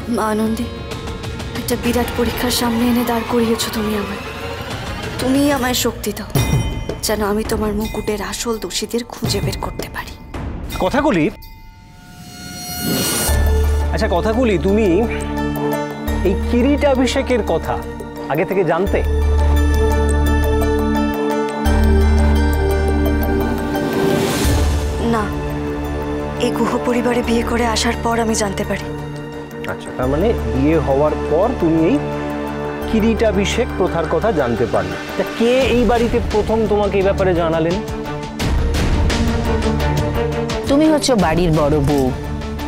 মা আনন্দী, একটা বিরাট পরীক্ষার সামনে এনে দাঁড় করিয়েছো তুমি আমায়। তুমিই আমায় শক্তি দাও যেন আমি তোমার মুকুটের আসল দোষীদের খুঁজে বের করতে পারি। কথাগুলি, আচ্ছা কথাগুলি, তুমি এই কিরীটাভিষেকের কথা আগে থেকে জানতে? না, এই গুহ পরিবারে বিয়ে করে আসার পর আমি জানতে পারি। আচ্ছা, তার মানে বিয়ে হওয়ার পর তুমি এই কিরীটাভিষেক প্রথার কথা জানতে পারলে। তা কে এই বাড়িতে প্রথম তোমাকে এই ব্যাপারে জানালেন? তুমি হচ্ছে বাড়ির বড় বউ,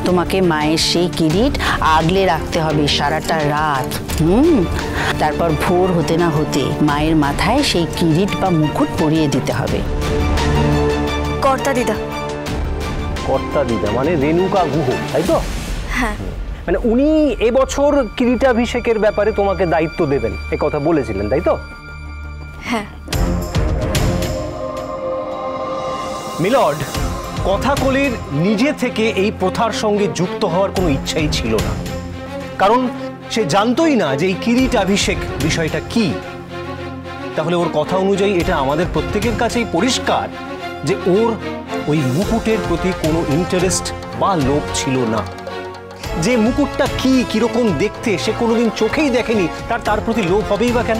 তোমাকে মায়ের সেই কিরিট আগলে রাখতে হবে সারাটা রাত। তারপর ভোর হতে না হতে মায়ের মাথায় সেই কিরিট বা মুকুট পরিয়ে দিতে হবে। কর্তা দিদা। কর্তা দিদা মানে রেণুকা গুহ, তাই তো? হ্যাঁ। মানে উনি এবছর কিরীটাভিষেকের ব্যাপারে তোমাকে দায়িত্ব দেবেন, এ কথা বলেছিলেন, তাই তো? হ্যাঁ। মিলর্ড, কথাকলির নিজে থেকে এই প্রথার সঙ্গে যুক্ত হওয়ার কোনো ইচ্ছাই ছিল না, কারণ সে জানতোই না যে এই কিরীটাভিষেক বিষয়টা কি। তাহলে ওর কথা অনুযায়ী এটা আমাদের প্রত্যেকের কাছেই পরিষ্কার যে ওর ওই মুকুটের প্রতি কোনো ইন্টারেস্ট বা লোভ ছিল না। যে মুকুটটা কি, কিরকম দেখতে সে কোনোদিন চোখেই দেখেনি, তার প্রতি লোভ হবেই বা কেন?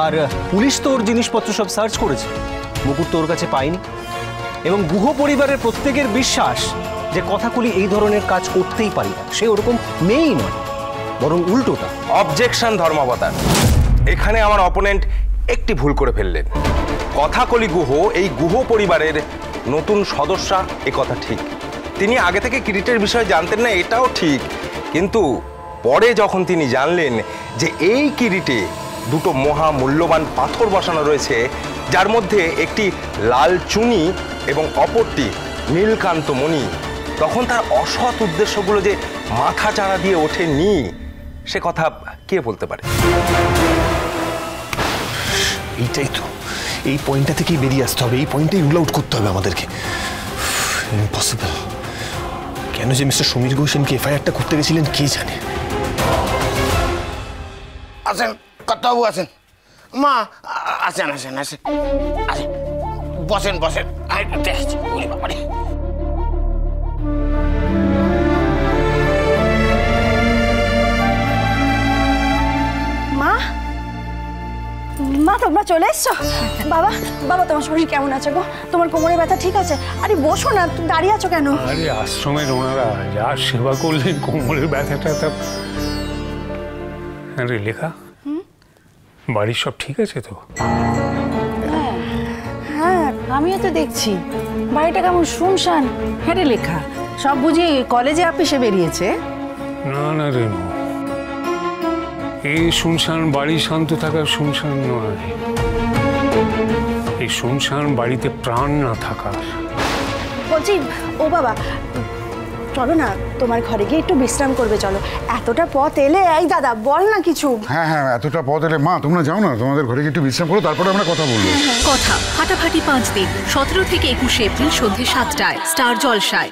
আর পুলিশ তো ওর জিনিসপত্র সব সার্চ করেছে, মুকুট তো ওর কাছে পায়নি। এবং গুহ পরিবারের প্রত্যেকের বিশ্বাস যে কথাকলি এই ধরনের কাজ করতেই পারি না, সে ওরকম মেয়েই নয়, বরং উল্টোটা। অবজেকশন ধর্মাবতার, এখানে আমার অপোনেন্ট একটি ভুল করে ফেললেন। কথাকলি গুহ এই গুহ পরিবারের নতুন সদস্যা, এ কথা ঠিক। তিনি আগে থেকে কিরিটের বিষয়ে জানতেন না, এটাও ঠিক। কিন্তু পরে যখন তিনি জানলেন যে এই কিরিটে দুটো মহা মূল্যবান পাথর বসানো রয়েছে, যার মধ্যে একটি লাল চুনি এবং অপরটি নীলকান্ত মণি, তখন তার অসৎ উদ্দেশ্যগুলো যে মাথা চাড়া দিয়ে ওঠেনি সে কথা কে বলতে পারে? এইটাই তো, এই পয়েন্টটা থেকেই বেরিয়ে আসতে হবে, এই পয়েন্টটাই রুল আউট করতে হবে আমাদেরকে। ইম্পসিবল। কেন যে মিস্টার সমীর ঘোষেনকে এফআইআরটা করতে গেছিলেন কে জানে। আসেন কর্তাবাবু, আসেন। মা আসেন আসেন আসেন আসেন, বসেন বসেন। মা, মা তোমরা চলে এসছো? বাবা, বাবা তোমার শরীর কেমন আছে গো? তোমার কোমরে ব্যথা ঠিক আছে? আরে বসো না, তুমি দাঁড়িয়ে আছো কেন? আরে আশ্রমের ওনারা যা সেবা করলেন, কোমরের ব্যথাটা তা। আরে লেখা, বাড়ির সব ঠিক আছে তো? হ্যাঁ, আমিও তো দেখছি বাড়িটা কেমন শুনশান। হ্যাঁ রে লেখা, সব বুঝি কলেজে অফিসে বেরিয়েছে? না না রেনু, এই শুনশান বাড়ি শান্ত থাকার শুনশান নয়, এই শুনশান বাড়িতে প্রাণ না থাকার। বলছি, ও বাবা চলো না, তোমার ঘরে গিয়ে একটু বিশ্রাম করবে, চলো। এতটা পথ এলে, এই দাদা বল না কিছু। হ্যাঁ হ্যাঁ, এতটা পথ এলে মা তোমরা যাও না, তোমাদের ঘরে গিয়ে একটু বিশ্রাম করো, তারপরে আমরা কথা বলবো। কথা ফাটাফাটি 5 দিন, 17 থেকে 21 এপ্রিল সন্ধ্যে 7টায় স্টার জলসায়।